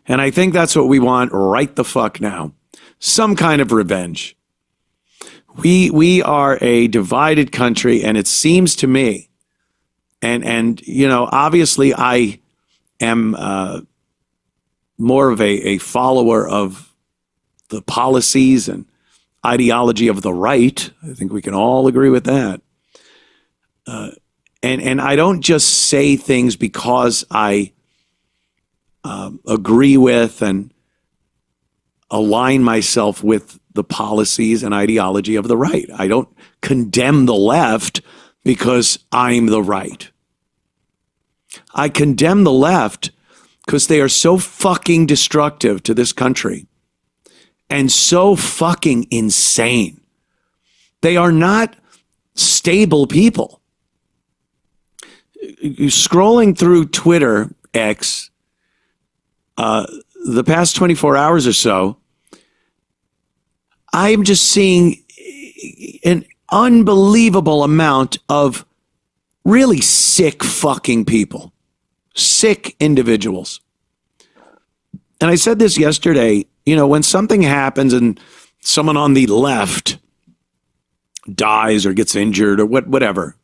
And I think that's what we want right the fuck now. Some kind of revenge. We are a divided country, and it seems to me, and you know, obviously I am more of a follower of the policies and ideology of the right. I think we can all agree with that. And I don't just say things because I agree with and align myself with the policies and ideology of the right. I don't condemn the left because I'm the right. I condemn the left because they are so fucking destructive to this country and so fucking insane. They are not stable people. Scrolling through Twitter, X, the past 24 hours or so, I'm just seeing an unbelievable amount of really sick fucking people, sick individuals. And I said this yesterday, you know, when something happens and someone on the left dies or gets injured or whatever,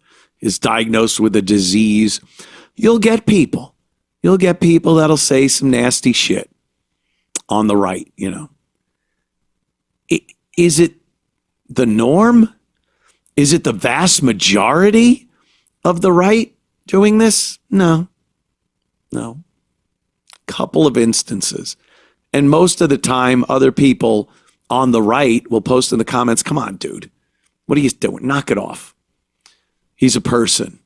is diagnosed with a disease, you'll get people that'll say some nasty shit on the right, you know. Is it the norm? Is it the vast majority of the right doing this? No. Couple of instances. And most of the time, other people on the right will post in the comments, come on, dude, what are you doing? Knock it off. He's a person.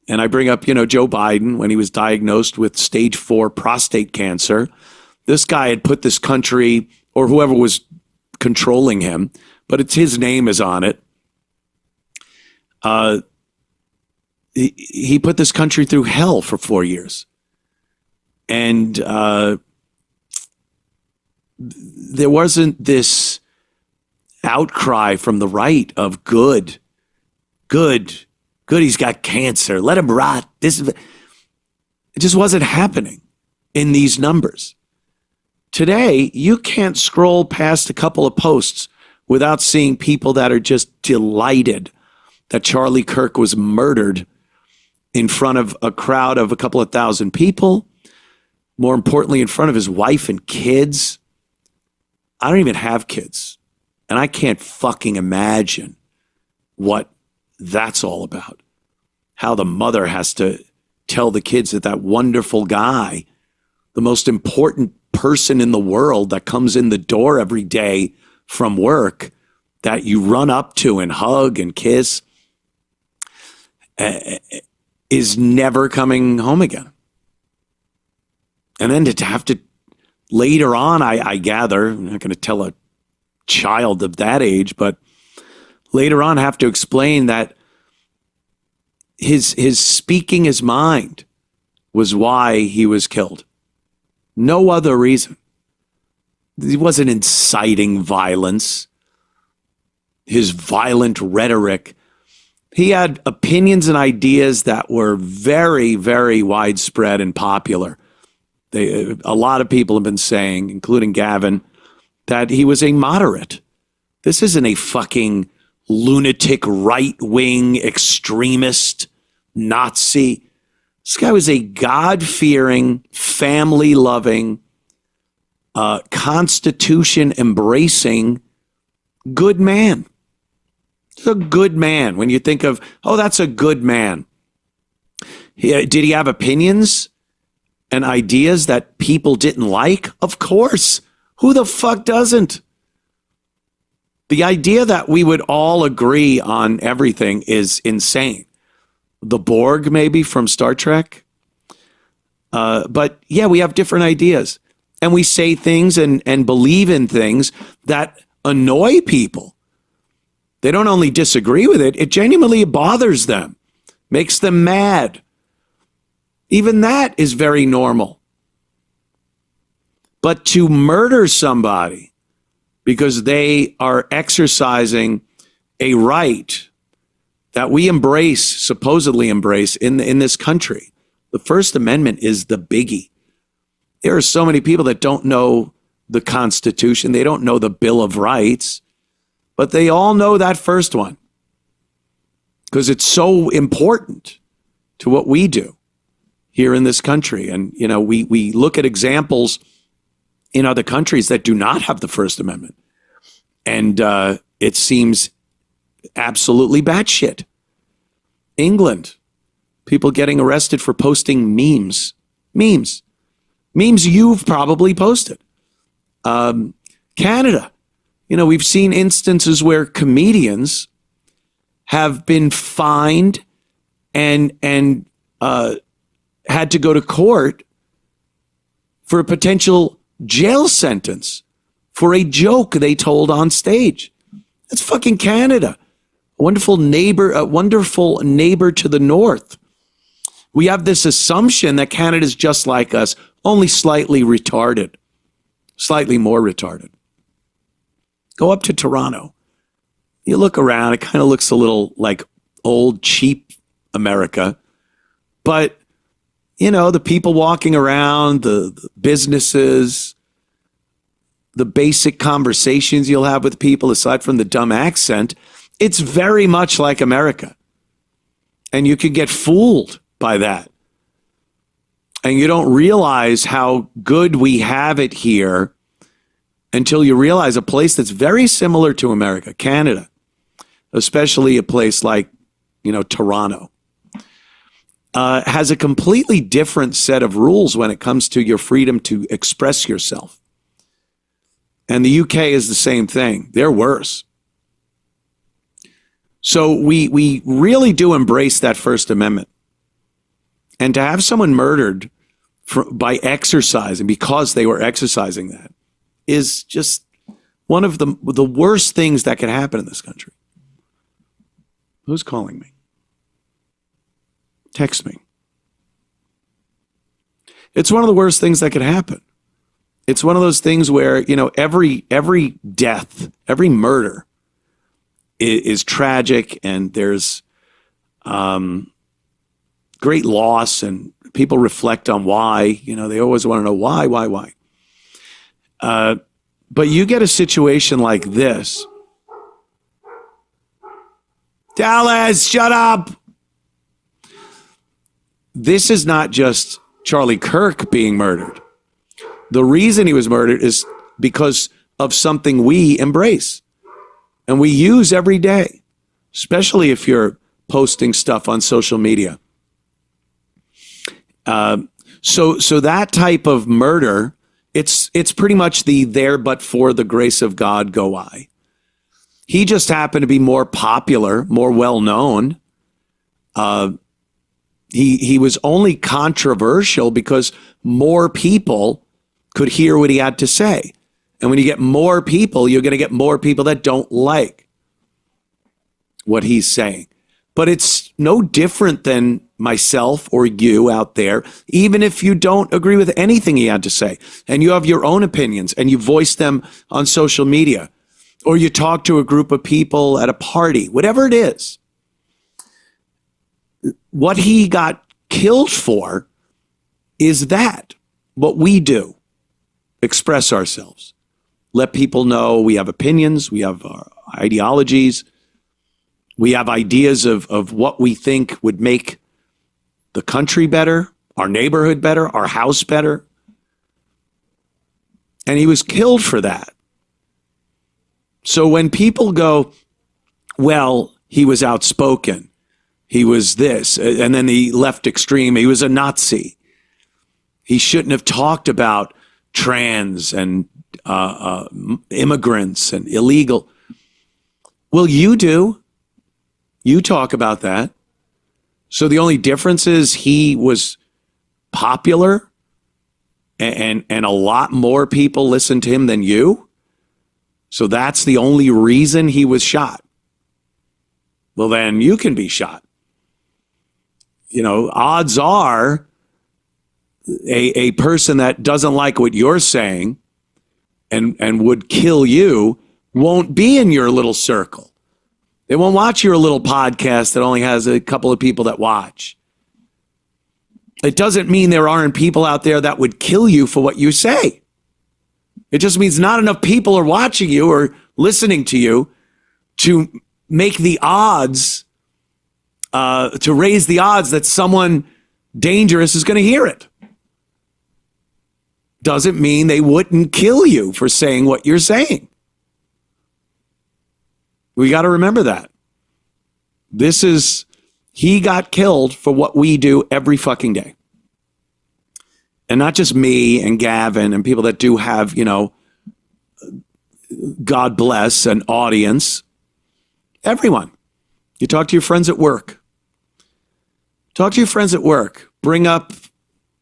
And I bring up, you know, Joe Biden, when he was diagnosed with stage 4 prostate cancer, this guy had put this country, or whoever was controlling him, but it's his name is on it. He put this country through hell for 4 years. And there wasn't this outcry from the right of good, he's got cancer, let him rot. It just wasn't happening in these numbers. Today, you can't scroll past a couple of posts without seeing people that are just delighted that Charlie Kirk was murdered in front of a crowd of a couple of thousand people. More importantly, in front of his wife and kids. I don't even have kids. And I can't fucking imagine what that's all about. How the mother has to tell the kids that that wonderful guy, the most important person in the world that comes in the door every day from work, that you run up to and hug and kiss, is never coming home again. And then to have to, later on, I gather, I'm not going to tell a child of that age, but later on have to explain that his speaking his mind was why he was killed. No other reason. He wasn't inciting violence. His violent rhetoric. He had opinions and ideas that were very, very widespread and popular. A lot of people have been saying, including Gavin, that he was a moderate. This isn't a fucking lunatic right-wing extremist Nazi. This guy was a God-fearing, family-loving, Constitution-embracing good man. He's a good man. When you think of, oh, that's a good man. Did he have opinions and ideas that people didn't like? Of course. Who the fuck doesn't? The idea that we would all agree on everything is insane. The Borg, maybe, from Star Trek. But yeah, we have different ideas. And we say things and believe in things that annoy people. They don't only disagree with it, it genuinely bothers them, makes them mad. Even that is very normal. But to murder somebody because they are exercising a right that we embrace, supposedly embrace in this country. The First Amendment is the biggie. There are so many people that don't know the Constitution. They don't know the Bill of Rights, but they all know that first one because it's so important to what we do here in this country. And, you know, we look at examples in other countries that do not have the First Amendment. And it seems absolutely batshit. England, people getting arrested for posting memes you've probably posted. Canada, you know, we've seen instances where comedians have been fined and had to go to court for a potential jail sentence for a joke they told on stage. That's fucking Canada. A wonderful neighbor to the north. We have this assumption that Canada's just like us, only slightly retarded, slightly more retarded. Go up to Toronto. You look around, it kind of looks a little like old, cheap America. But, you know, the people walking around, the businesses, the basic conversations you'll have with people, aside from the dumb accent, it's very much like America. And you can get fooled by that. And you don't realize how good we have it here until you realize a place that's very similar to America, Canada, especially a place like, you know, Toronto, has a completely different set of rules when it comes to your freedom to express yourself. And the UK is the same thing. They're worse. So we really do embrace that First Amendment. And to have someone murdered by exercising, because they were exercising that, is just one of the worst things that can happen in this country. Who's calling me? Text me. It's one of the worst things that could happen. It's one of those things where, you know, every death, every murder is tragic, and there's great loss, and people reflect on why. You know, they always want to know why. But you get a situation like this. Dallas, shut up. This is not just Charlie Kirk being murdered. The reason he was murdered is because of something we embrace and we use every day, especially if you're posting stuff on social media. So that type of murder, it's pretty much the there but for the grace of God go I. He just happened to be more popular, more well-known. He was only controversial because more people could hear what he had to say. And when you get more people, you're going to get more people that don't like what he's saying. But it's no different than myself or you out there, even if you don't agree with anything he had to say, and you have your own opinions and you voice them on social media, or you talk to a group of people at a party, whatever it is. What he got killed for is that, what we do, express ourselves, let people know we have opinions, we have ideologies, we have ideas of what we think would make the country better, our neighborhood better, our house better. And he was killed for that. So when people go, well, he was outspoken, he was this, and then the left extreme, he was a Nazi, he shouldn't have talked about trans and immigrants and illegal. Well, you do. You talk about that. So the only difference is he was popular and a lot more people listened to him than you. So that's the only reason he was shot. Well, then you can be shot. You know, odds are a person that doesn't like what you're saying and would kill you won't be in your little circle. They won't watch your little podcast that only has a couple of people that watch. It doesn't mean there aren't people out there that would kill you for what you say. It just means not enough people are watching you or listening to you to make the odds, to raise the odds that someone dangerous is going to hear it. Doesn't mean they wouldn't kill you for saying what you're saying. We got to remember that. He got killed for what we do every fucking day. And not just me and Gavin and people that do have, God bless, an audience. Everyone. You talk to your friends at work. Talk to your friends at work. Bring up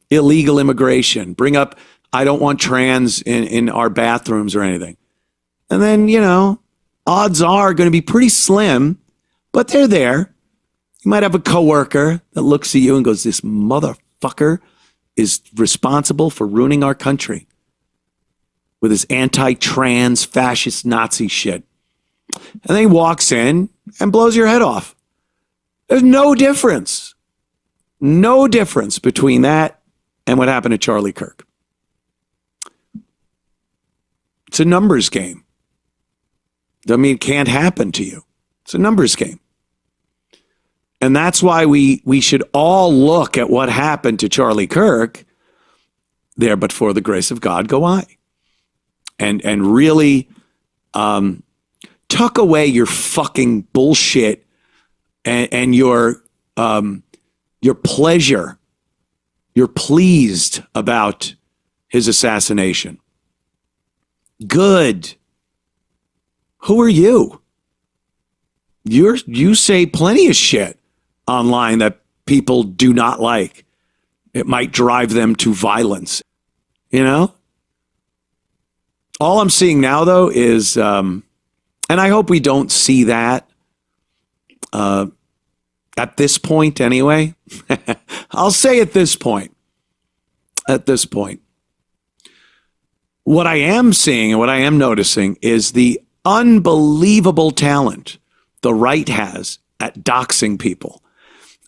illegal immigration. Bring up, I don't want trans in our bathrooms or anything. And then, odds are going to be pretty slim, but they're there. You might have a coworker that looks at you and goes, this motherfucker is responsible for ruining our country with his anti-trans fascist Nazi shit. And then he walks in and blows your head off. There's no difference. No difference between that and what happened to Charlie Kirk. It's a numbers game. Doesn't mean it can't happen to you. It's a numbers game. And that's why we should all look at what happened to Charlie Kirk. There, but for the grace of God, go I. And really tuck away your fucking bullshit and your pleasure. You're pleased about his assassination. Good. Who are you? You say plenty of shit online that people do not like. It might drive them to violence. All I'm seeing now, though, is, and I hope we don't see that at this point anyway. I'll say at this point. What I am seeing and what I am noticing is the unbelievable talent the right has at doxing people.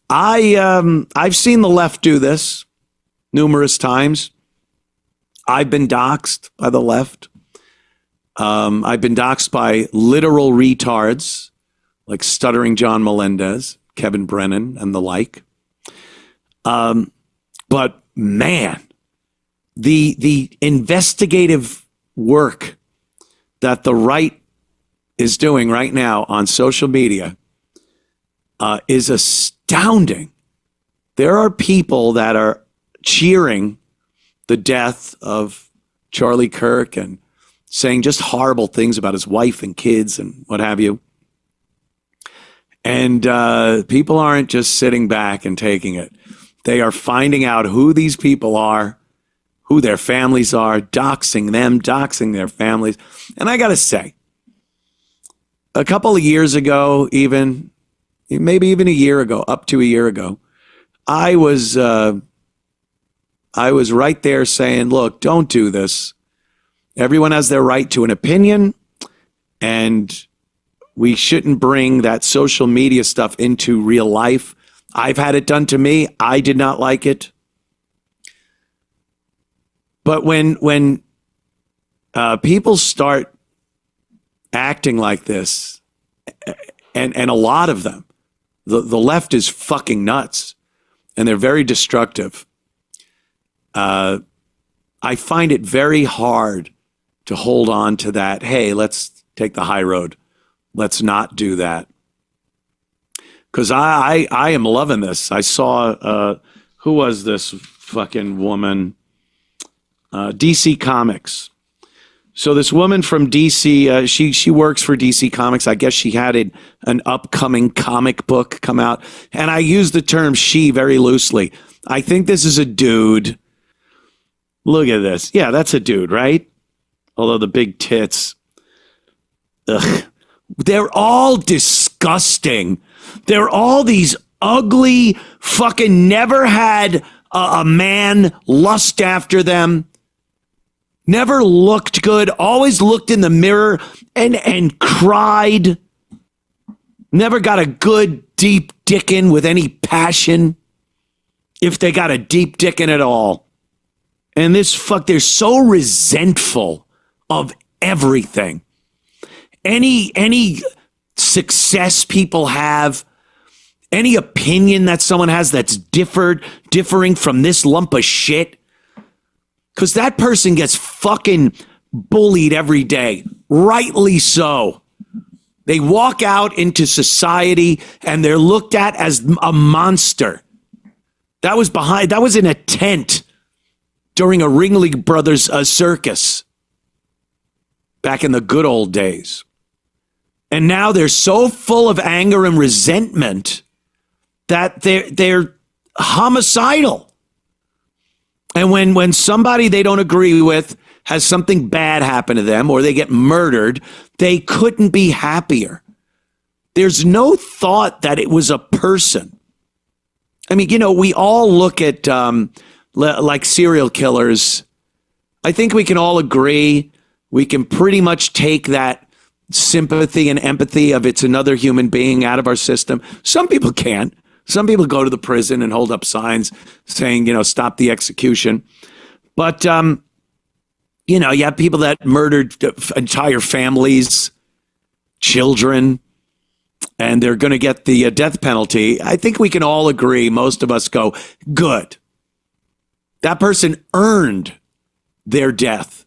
I've seen the left do this numerous times. I've been doxed by the left. I've been doxed by literal retards like Stuttering John Melendez, Kevin Brennan, and the like. But man, the investigative work that the right is doing right now on social media is astounding. There are people that are cheering the death of Charlie Kirk and saying just horrible things about his wife and kids and what have you. And people aren't just sitting back and taking it. They are finding out who these people are, who their families are, doxing them, doxing their families. And I got to say, a couple of years ago, maybe even a year ago, up to a year ago, I was right there saying, look, don't do this. Everyone has their right to an opinion, and we shouldn't bring that social media stuff into real life. I've had it done to me. I did not like it. But when people start acting like this, and a lot of them, the left is fucking nuts, and they're very destructive. I find it very hard to hold on to that. Hey, let's take the high road. Let's not do that. Because I am loving this. I saw, who was this fucking woman? DC Comics. So this woman from DC, she works for DC Comics. I guess she had an upcoming comic book come out. And I use the term she very loosely. I think this is a dude. Look at this. Yeah, that's a dude, right? Although the big tits. Ugh. They're all disgusting. They're all these ugly, fucking never had a man lust after them. Never looked good. Always looked in the mirror and cried. Never got a good, deep dick in with any passion. if they got a deep dick in it all. And they're so resentful of everything. Any success people have, any opinion that someone has that's differing from this lump of shit, because that person gets fucking bullied every day, rightly so. They walk out into society and they're looked at as a monster. That was in a tent during a Ringling Brothers circus back in the good old days. And now they're so full of anger and resentment that they're homicidal. And when somebody they don't agree with has something bad happen to them or they get murdered, they couldn't be happier. There's no thought that it was a person. I mean, we all look at like serial killers. I think we can all agree we can pretty much take that sympathy and empathy of it's another human being out of our system. Some people can't. Some people go to the prison and hold up signs saying, stop the execution. But, you have people that murdered entire families, children, and they're going to get the death penalty. I think we can all agree, most of us go, good. That person earned their death.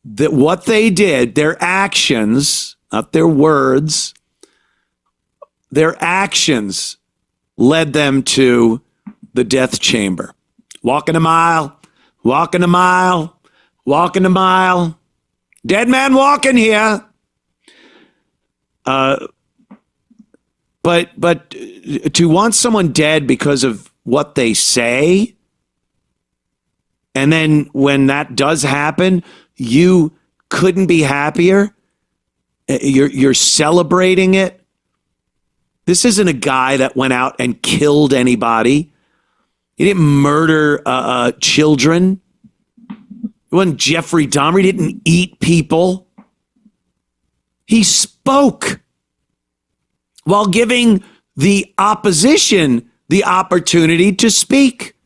That what they did, their actions, not their words, their actions led them to the death chamber. Walking a mile, walking a mile, walking a mile. Dead man walking here. But to want someone dead because of what they say, and then when that does happen, you couldn't be happier. You're celebrating it. This isn't a guy that went out and killed anybody. He didn't murder children. It wasn't Jeffrey Dahmer. He didn't eat people. He spoke while giving the opposition the opportunity to speak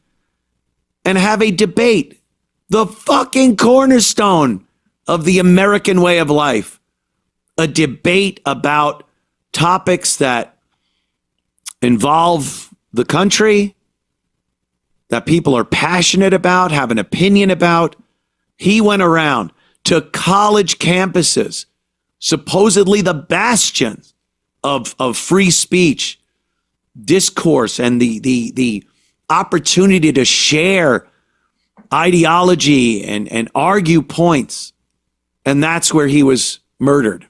and have a debate. The fucking cornerstone of the American way of life. A debate about topics that involve the country, that people are passionate about, have an opinion about. He went around to college campuses, supposedly the bastions of free speech, discourse, and the opportunity to share ideology and argue points. And that's where he was murdered.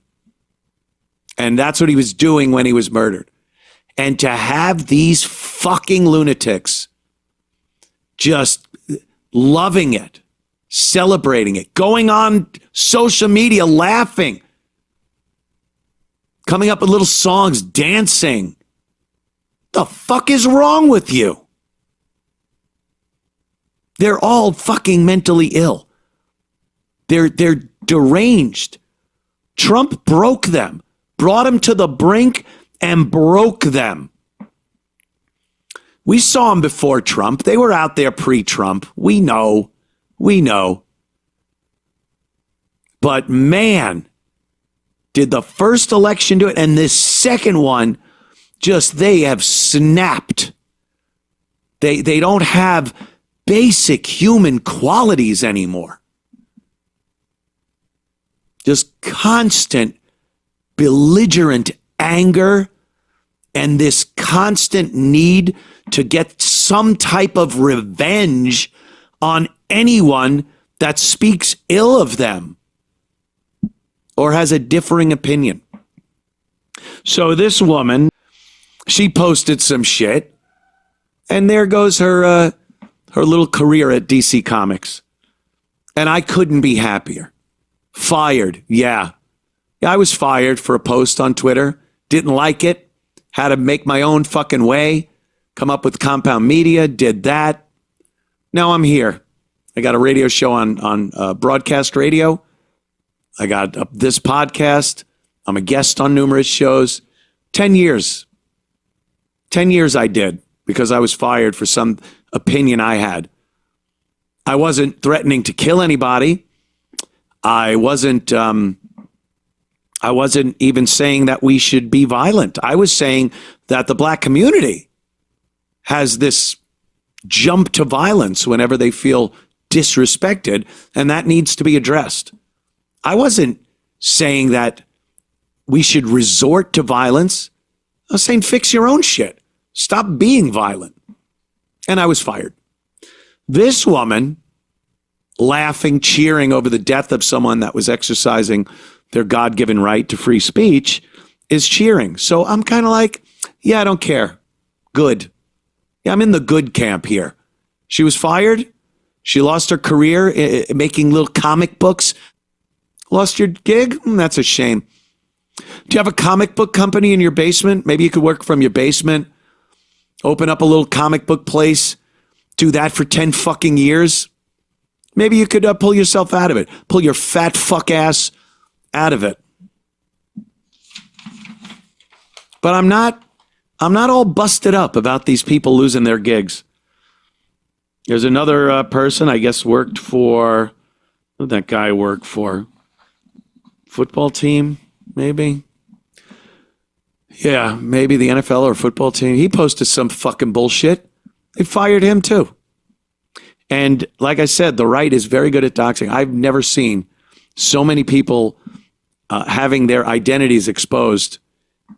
And that's what he was doing when he was murdered. And to have these fucking lunatics just loving it, celebrating it, going on social media, laughing, coming up with little songs, dancing. The fuck is wrong with you? They're all fucking mentally ill. They're deranged. Trump broke them, brought them to the brink and broke them. We saw them before Trump. They were out there pre-Trump. We know. But man, did the first election do it, and this second one, they have snapped. They don't have basic human qualities anymore. Just constant belligerent anger and this constant need to get some type of revenge on anyone that speaks ill of them or has a differing opinion. So this woman, she posted some shit, and there goes her little career at DC Comics. And I couldn't be happier. Fired, yeah. I was fired for a post on Twitter. Didn't like it. Had to make my own fucking way. Come up with Compound Media. Did that. Now I'm here. I got a radio show on broadcast radio. I got this podcast. I'm a guest on numerous shows. 10 years. 10 years I did because I was fired for some opinion I had. I wasn't threatening to kill anybody. I wasn't even saying that we should be violent. I was saying that the black community has this jump to violence whenever they feel disrespected, and that needs to be addressed. I wasn't saying that we should resort to violence. I was saying fix your own shit. Stop being violent. And I was fired. This woman, laughing, cheering over the death of someone that was exercising their God-given right to free speech, is cheering. So I'm kind of like, yeah, I don't care. Good. Yeah, I'm in the good camp here. She was fired. She lost her career making little comic books. Lost your gig? That's a shame. Do you have a comic book company in your basement? Maybe you could work from your basement, open up a little comic book place, do that for 10 fucking years. Maybe you could pull yourself out of it. Pull your fat fuck ass out of it. But I'm not all busted up about these people losing their gigs. There's another person, I guess, worked for, who did that guy work for? Football team, maybe? Yeah, maybe the NFL or football team. He posted some fucking bullshit. They fired him too. And like I said, the right is very good at doxing. I've never seen so many people having their identities exposed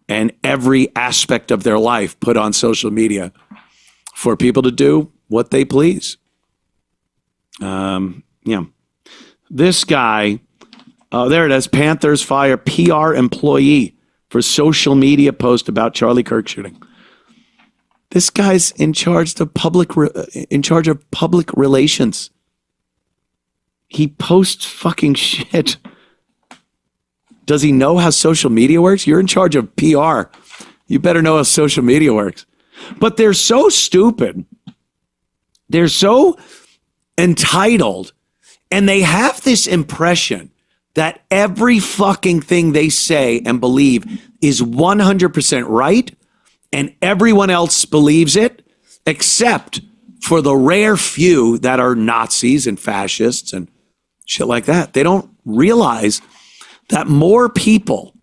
and every aspect of their life put on social media for people to do what they please. Yeah. This guy, there it is. Panthers fire PR employee for social media post about Charlie Kirk shooting. This guy's in charge of public relations. He posts fucking shit. Does he know how social media works? You're in charge of PR. You better know how social media works. But they're so stupid. They're so entitled. And they have this impression that every fucking thing they say and believe is 100% right. And everyone else believes it, except for the rare few that are Nazis and fascists and shit like that. They don't realize that more people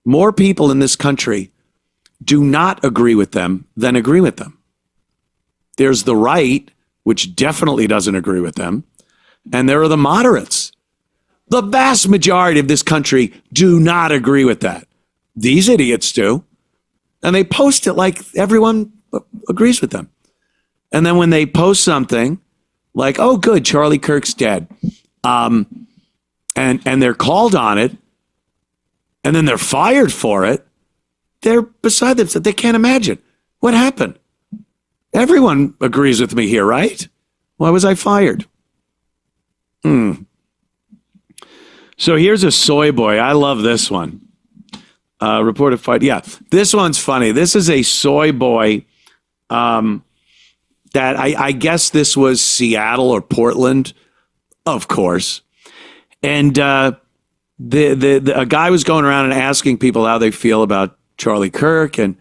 in this country do not agree with them than agree with them. There's the right, which definitely doesn't agree with them, and there are the moderates. The vast majority of this country do not agree with that. These idiots do. And they post it like everyone agrees with them. And then when they post something like, oh, good, Charlie Kirk's dead, and they're called on it, and then they're fired for it, they're beside themselves. They can't imagine. What happened? Everyone agrees with me here, right? Why was I fired? So here's a soy boy. I love this one. Reported fight. Yeah, this one's funny. This is a soy boy that I guess this was Seattle or Portland, of course. And a guy was going around and asking people how they feel about Charlie Kirk. And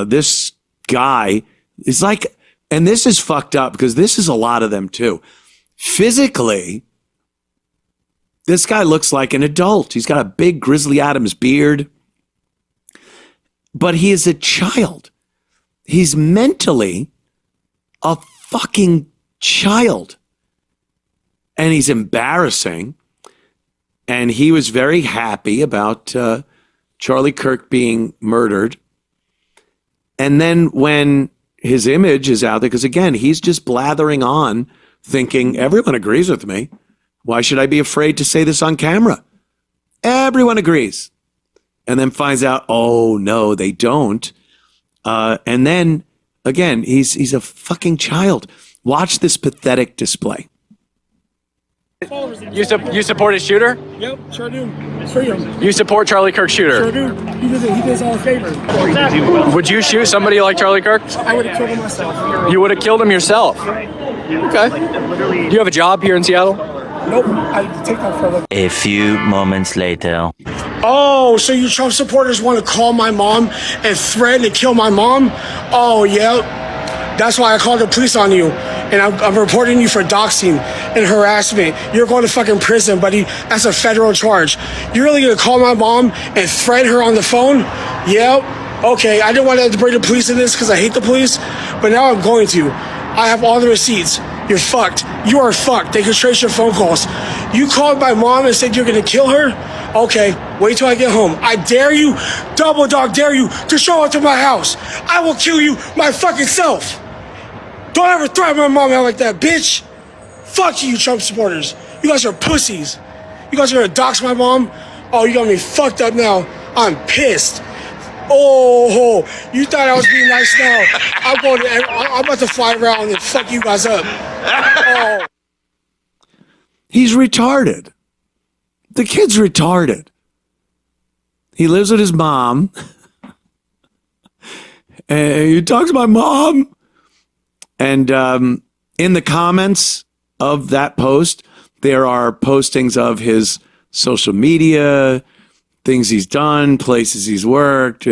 this guy is like, and this is fucked up because this is a lot of them too. Physically, this guy looks like an adult. He's got a big Grizzly Adams beard. But he is a child. He's mentally a fucking child. And he's embarrassing. And he was very happy about Charlie Kirk being murdered. And then when his image is out there, because again, he's just blathering on, thinking, everyone agrees with me. Why should I be afraid to say this on camera? Everyone agrees. And then finds out, oh, no, they don't. And then, again, he's a fucking child. Watch this pathetic display. You support a shooter? Yep, sure do. Free him. You support Charlie Kirk's shooter? Sure do. He does all a favor. Would you shoot somebody like Charlie Kirk? I would have killed him myself. You would have killed him yourself? Okay. Do you have a job here in Seattle? Nope. I take that for a look. A few moments later. Oh, so you Trump supporters want to call my mom and threaten to kill my mom? Oh, yeah. That's why I called the police on you. And I'm reporting you for doxing and harassment. You're going to fucking prison, buddy. That's a federal charge. You're really going to call my mom and threaten her on the phone? Yeah. Okay, I didn't want to bring the police in this because I hate the police, but now I'm going to. I have all the receipts. You're fucked. You are fucked. They can trace your phone calls. You called my mom and said you're going to kill her? Okay, wait till I get home. I dare you, double dog dare you, to show up to my house. I will kill you my fucking self. Don't ever threaten my mom out like that, bitch. Fuck you, Trump supporters. You guys are pussies. You guys are gonna dox my mom? Oh, you got me fucked up now. I'm pissed. Oh, you thought I was being nice now. I'm about to fly around and fuck you guys up. Oh. He's retarded. The kid's retarded. He lives with his mom. And he talks to my mom. And in the comments of that post, there are postings of his social media, things he's done, places he's worked.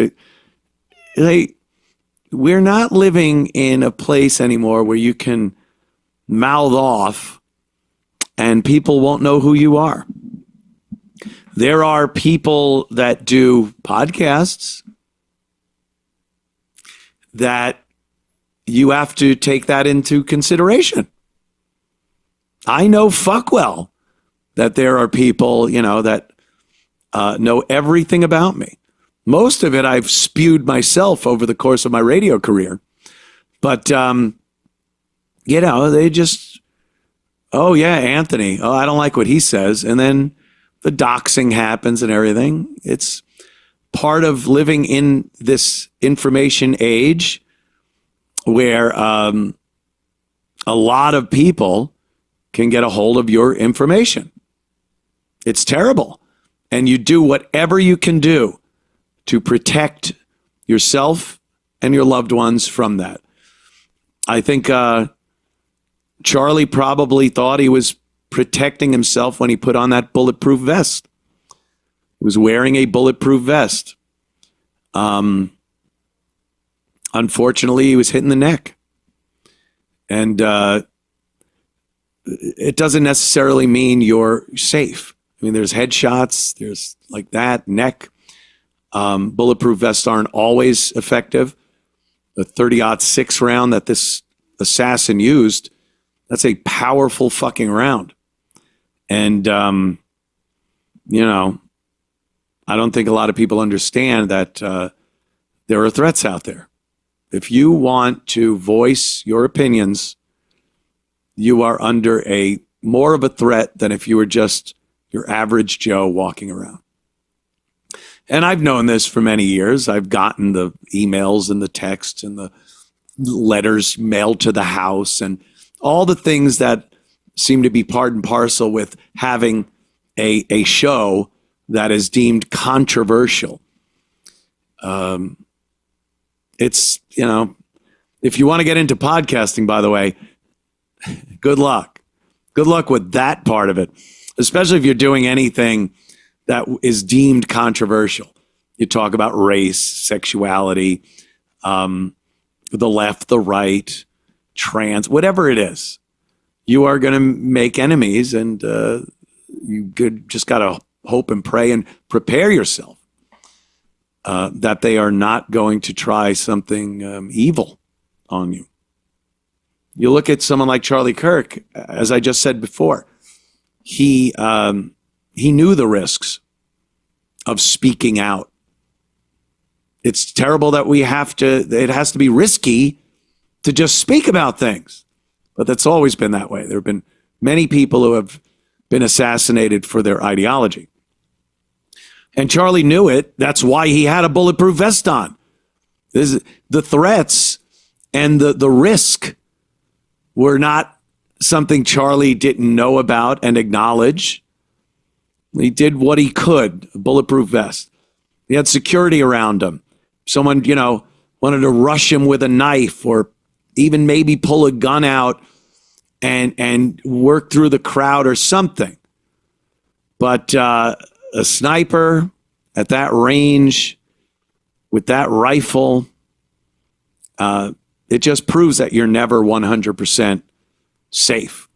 We're not living in a place anymore where you can mouth off and people won't know who you are. There are people that do podcasts that you have to take that into consideration. I know fuck well that there are people, that know everything about me. Most of it I've spewed myself over the course of my radio career. But, they just, oh, yeah, Antony. Oh, I don't like what he says. And then the doxing happens and everything. It's part of living in this information age where a lot of people can get a hold of your information. It's terrible. And you do whatever you can do to protect yourself and your loved ones from that. I think Charlie probably thought he was protecting himself when he put on that bulletproof vest. He was wearing a bulletproof vest. Unfortunately, he was hit in the neck. And it doesn't necessarily mean you're safe. I mean, there's headshots, there's like that, neck. Bulletproof vests aren't always effective. The 30-06 round that this assassin used, that's a powerful fucking round. And, I don't think a lot of people understand that there are threats out there. If you want to voice your opinions, you are under more of a threat than if you were just your average Joe walking around. And I've known this for many years. I've gotten the emails and the texts and the letters mailed to the house and all the things that seem to be part and parcel with having a show that is deemed controversial. It's, if you want to get into podcasting, by the way, good luck. Good luck with that part of it, especially if you're doing anything that is deemed controversial. You talk about race, sexuality, the left, the right, trans, whatever it is. You are going to make enemies, and you just got to hope and pray and prepare yourself that they are not going to try something evil on you. You look at someone like Charlie Kirk, as I just said before, he knew the risks of speaking out. It's terrible that it has to be risky to just speak about things. But that's always been that way. There have been many people who have been assassinated for their ideology. And Charlie knew it. That's why he had a bulletproof vest on. The threats and the risk were not something Charlie didn't know about and acknowledge. He did what he could, a bulletproof vest. He had security around him. Someone, wanted to rush him with a knife or even maybe pull a gun out and work through the crowd or something. But a sniper at that range with that rifle, It just proves that you're never 100% safe.